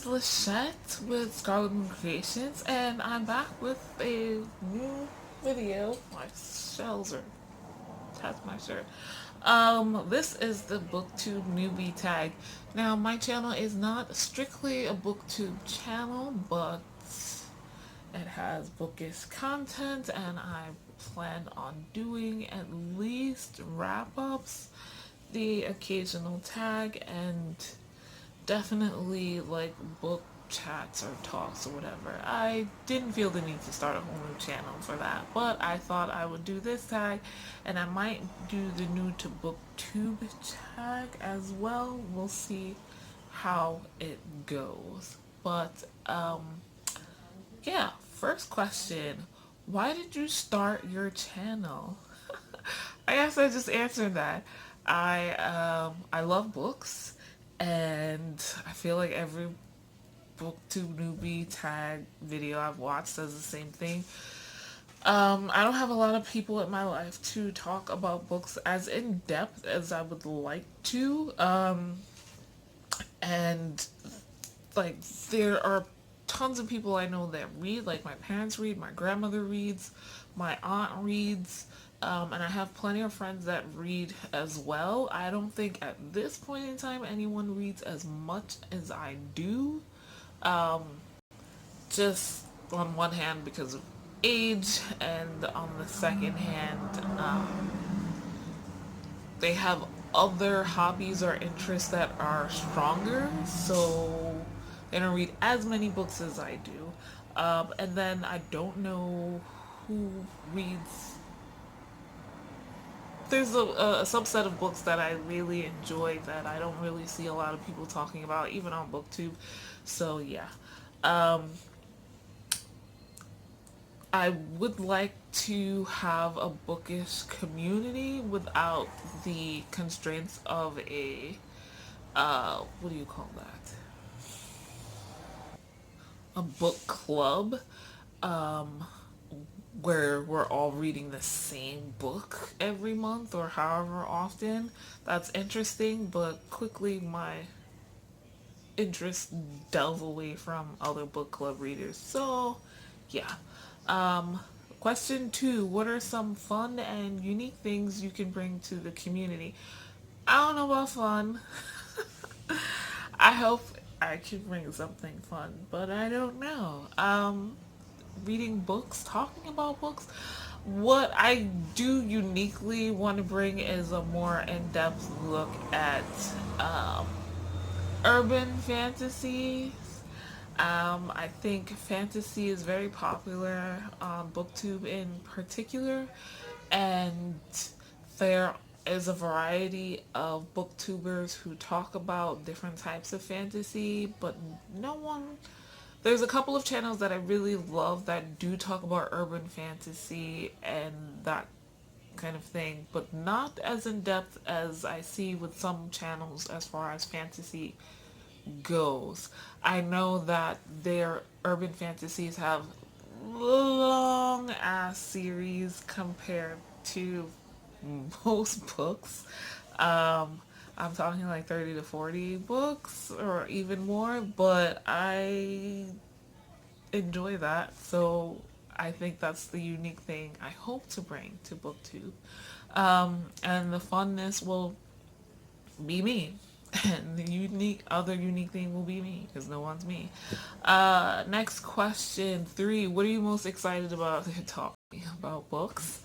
Lachette with Scarlet Moon Creations, and I'm back with a new video. My shells are attached to my shirt. This is the Booktube Newbie tag. Now, my channel is not strictly a Booktube channel, but it has bookish content, and I plan on doing at least wrap-ups, the occasional tag, and definitely like book chats or talks or whatever. I didn't feel the need to start a whole new channel for that, but I thought I would do this tag, and I might do the new to booktube tag as well. We'll see how it goes. But yeah, first question, why did you start your channel? I guess I just answered that. I love books, and I feel like every booktube newbie tag video I've watched does the same thing. I don't have a lot of people in my life to talk about books as in depth as I would like to. And like there are tons of people I know that read, like my parents read, my grandmother reads, my aunt reads, and I have plenty of friends that read as well. I don't think at this point in time anyone reads as much as I do. Just on one hand because of age, and on the second hand, they have other hobbies or interests that are stronger, so they don't read as many books as I do. And then I don't know who reads. There's a subset of books that I really enjoy that I don't really see a lot of people talking about, even on BookTube. So yeah. I would like to have a bookish community without the constraints of a, what do you call that? A book club, where we're all reading the same book every month or however often. That's interesting, but quickly my interest delve away from other book club readers. So, yeah. Question 2. What are some fun and unique things you can bring to the community? I don't know about fun. I hope I can bring something fun, but I don't know. Reading books, talking about books. What I do uniquely want to bring is a more in-depth look at urban fantasy. I think fantasy is very popular on BookTube in particular, and there is a variety of booktubers who talk about different types of fantasy, but no one. There's a couple of channels that I really love that do talk about urban fantasy and that kind of thing, but not as in depth as I see with some channels as far as fantasy goes. I know that their urban fantasies have long ass series compared to most books. I'm talking like 30 to 40 books or even more, but I enjoy that. So I think that's the unique thing I hope to bring to BookTube. And the funness will be me. And the other unique thing will be me, because no one's me. Next question 3. What are you most excited about talking about books?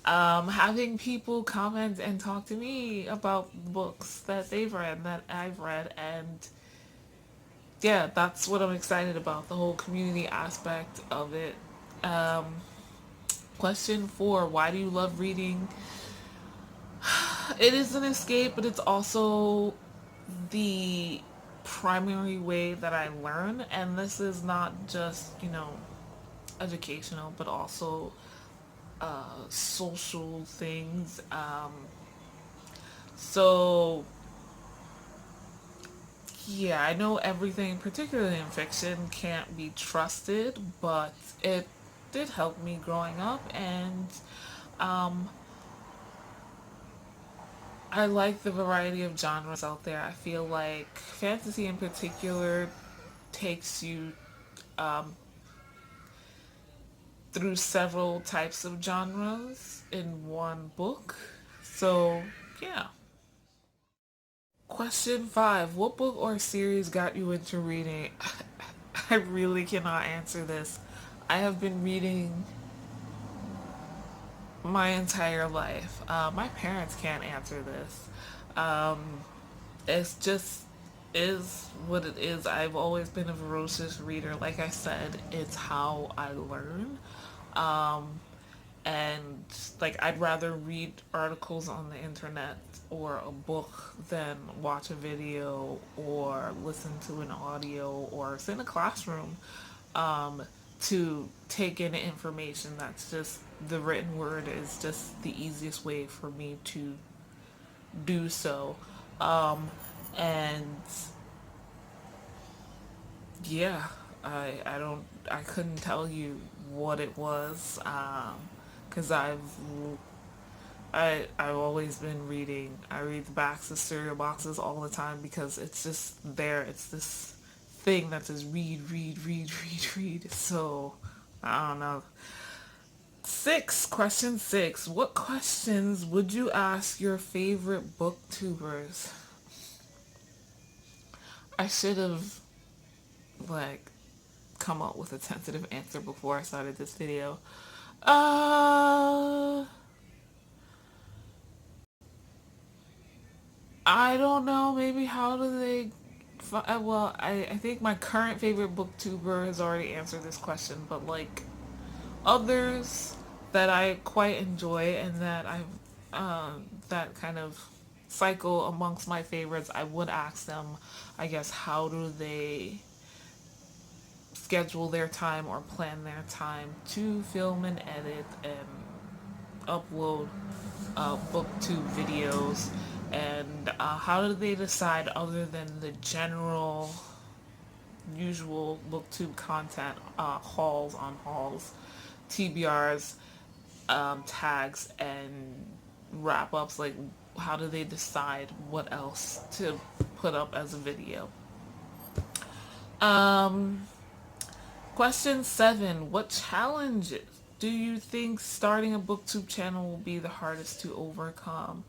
Having people comment and talk to me about books that they've read, that I've read, and yeah, that's what I'm excited about, the whole community aspect of it. Question 4. Why do you love reading? It is an escape, but it's also the primary way that I learn, and this is not just, educational, but also social things. So yeah, I know everything, particularly in fiction, can't be trusted, but it did help me growing up, and I like the variety of genres out there. I feel like fantasy in particular takes you through several types of genres in one book. So, yeah. Question 5. What book or series got you into reading? I really cannot answer this. I have been reading my entire life. My parents can't answer this. It's just is what it is. I've always been a voracious reader. Like I said, it's how I learn. And like I'd rather read articles on the internet or a book than watch a video or listen to an audio or sit in a classroom to take in information. That's just the written word is just the easiest way for me to do so. And yeah, I couldn't tell you what it was, because I've always been reading. I read the backs of cereal boxes all the time because it's just there. It's this thing that says read, read, read, read, read. So I don't know. Question 6. What questions would you ask your favorite booktubers? I should have like come up with a tentative answer before I started this video. I don't know. Maybe how do they? Well, I think my current favorite booktuber has already answered this question, but like others that I quite enjoy and that that kind of cycle amongst my favorites, I would ask them, I guess, how do they schedule their time or plan their time to film and edit and upload booktube videos, and how do they decide, other than the general usual booktube content, hauls on hauls, TBRs, tags, and wrap-ups, like how do they decide what else to put up as a video? Question 7. What challenges do you think starting a booktube channel will be the hardest to overcome?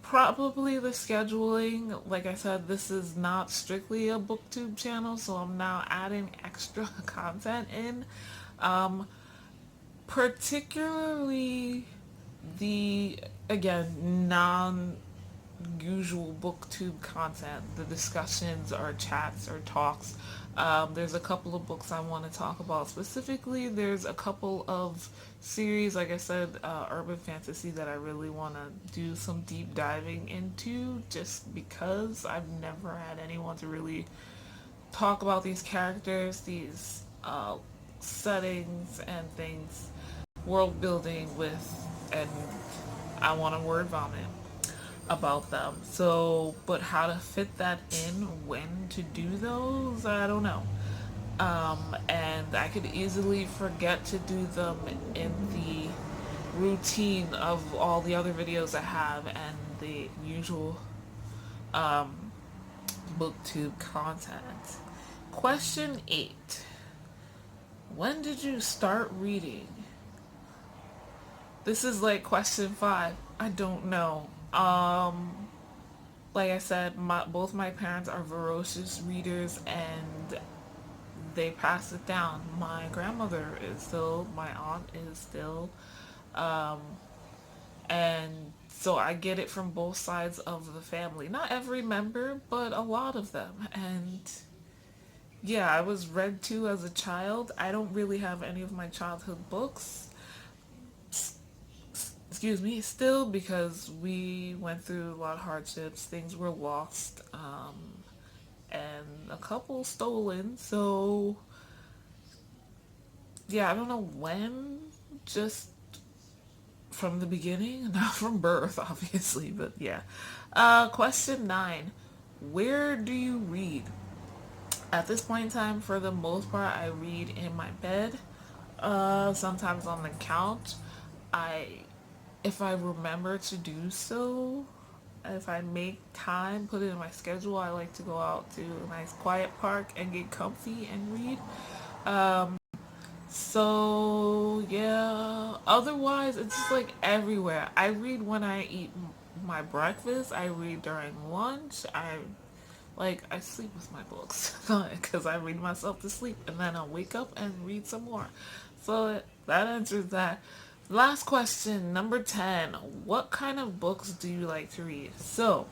Probably the scheduling. Like I said, this is not strictly a booktube channel, so I'm now adding extra content in. Particularly the, again, non-usual booktube content, the discussions or chats or talks. There's a couple of books I want to talk about specifically. There's a couple of series, like I said, urban fantasy, that I really want to do some deep diving into, just because I've never had anyone to really talk about these characters, these settings and things, world building with, and I want to word vomit about them. So, but how to fit that in, when to do those, I don't know. And I could easily forget to do them in the routine of all the other videos I have and the usual booktube content. Question 8. When did you start reading? This is like question 5. I don't know. Like I said, both my parents are voracious readers and they pass it down. My grandmother is still, my aunt is still, and so I get it from both sides of the family. Not every member, but a lot of them. And yeah, I was read to as a child. I don't really have any of my childhood books, excuse me, still, because we went through a lot of hardships. Things were lost, and a couple stolen. So yeah, I don't know when, just from the beginning, not from birth, obviously, but yeah. Question 9. Where do you read? At this point in time, for the most part, I read in my bed, sometimes on the couch. If I remember to do so, if I make time, put it in my schedule, I like to go out to a nice quiet park and get comfy and read. So yeah, otherwise it's just like everywhere. I read when I eat my breakfast. I read during lunch. I sleep with my books because I read myself to sleep and then I'll wake up and read some more. So that answers that. Last question, number 10. What kind of books do you like to read? So,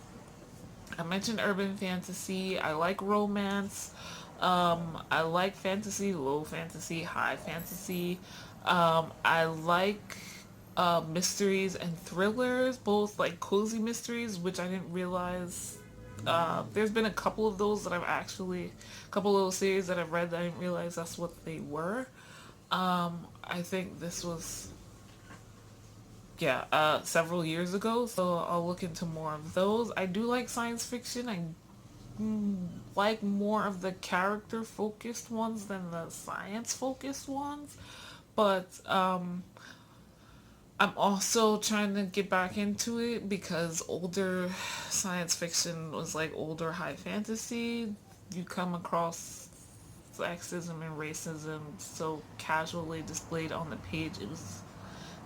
I mentioned urban fantasy. I like romance. I like fantasy, low fantasy, high fantasy. I like mysteries and thrillers, both like cozy mysteries, which I didn't realize. There's been a couple of those that a couple of those series that I've read that I didn't realize that's what they were. I think this was, yeah, several years ago, so I'll look into more of those. I do like science fiction. I like more of the character focused ones than the science focused ones, but I'm also trying to get back into it because older science fiction was like older high fantasy. You come across sexism and racism so casually displayed on the page. It was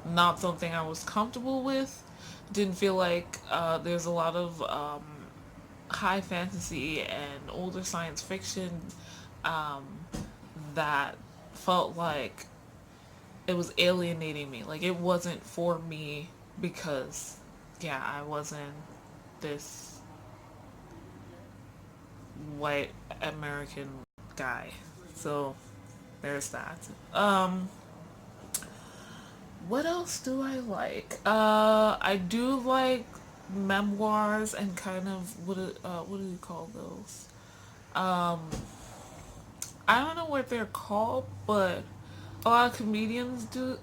not something I was comfortable with. Didn't feel like there's a lot of high fantasy and older science fiction um, that felt like it was alienating me. Like it wasn't for me because, yeah, I wasn't this white American guy. So there's that. What else do I like? I do like memoirs and kind of what do you call those? I don't know what they're called, but a lot of comedians do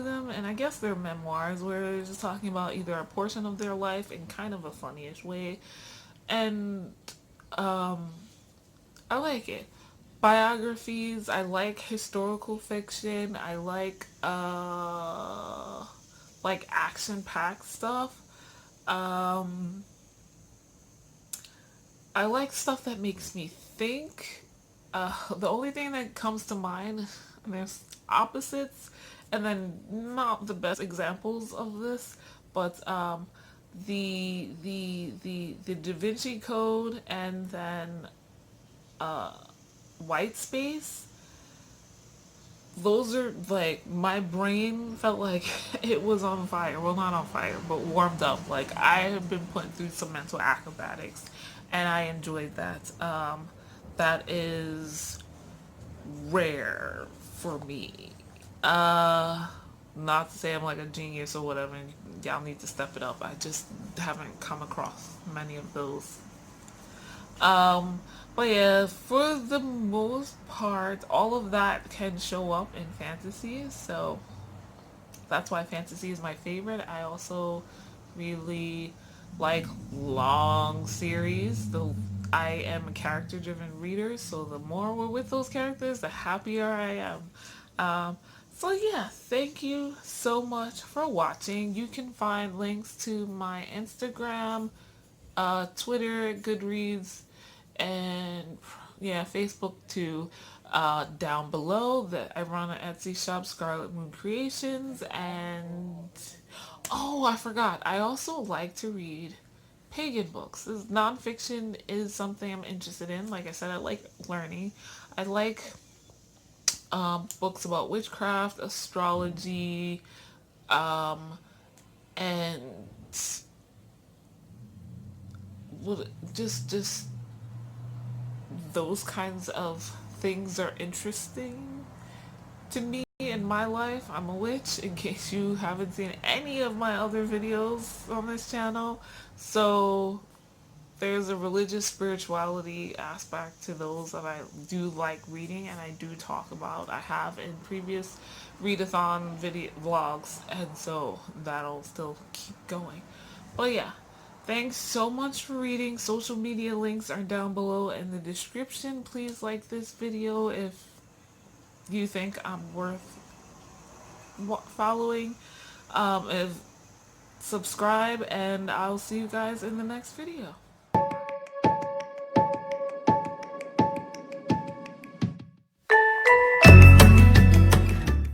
them, and I guess they're memoirs where they're just talking about either a portion of their life in kind of a funnyish way, and I like it. Biographies, I like historical fiction, I like action packed stuff. Um I like stuff that makes me think. The only thing that comes to mind, and there's opposites, and then not the best examples of this, but the Da Vinci Code and then White Space. Those are like my brain felt like it was on fire. Well, not on fire, but warmed up. Like I have been put through some mental acrobatics, and I enjoyed that. That is rare for me. Not to say I'm like a genius or whatever. And y'all need to step it up. I just haven't come across many of those. Um, but yeah, for the most part, all of that can show up in fantasy. So that's why fantasy is my favorite. I also really like long series. I am a character driven reader, so the more we're with those characters, the happier I am. So yeah, thank you so much for watching. You can find links to my Instagram, Twitter, Goodreads, and yeah, Facebook too. Down below that I run an Etsy shop, Scarlet Moon Creations, and oh, I forgot. I also like to read pagan books. Nonfiction is something I'm interested in. Like I said, I like learning. I like books about witchcraft, astrology, and just those kinds of things are interesting to me in my life. I'm a witch, in case you haven't seen any of my other videos on this channel. So there's a religious spirituality aspect to those that I do like reading and I do talk about. I have in previous readathon video vlogs, and so that'll still keep going. But yeah, thanks so much for reading. Social media links are down below in the description. Please like this video if you think I'm worth following. If subscribe, and I'll see you guys in the next video.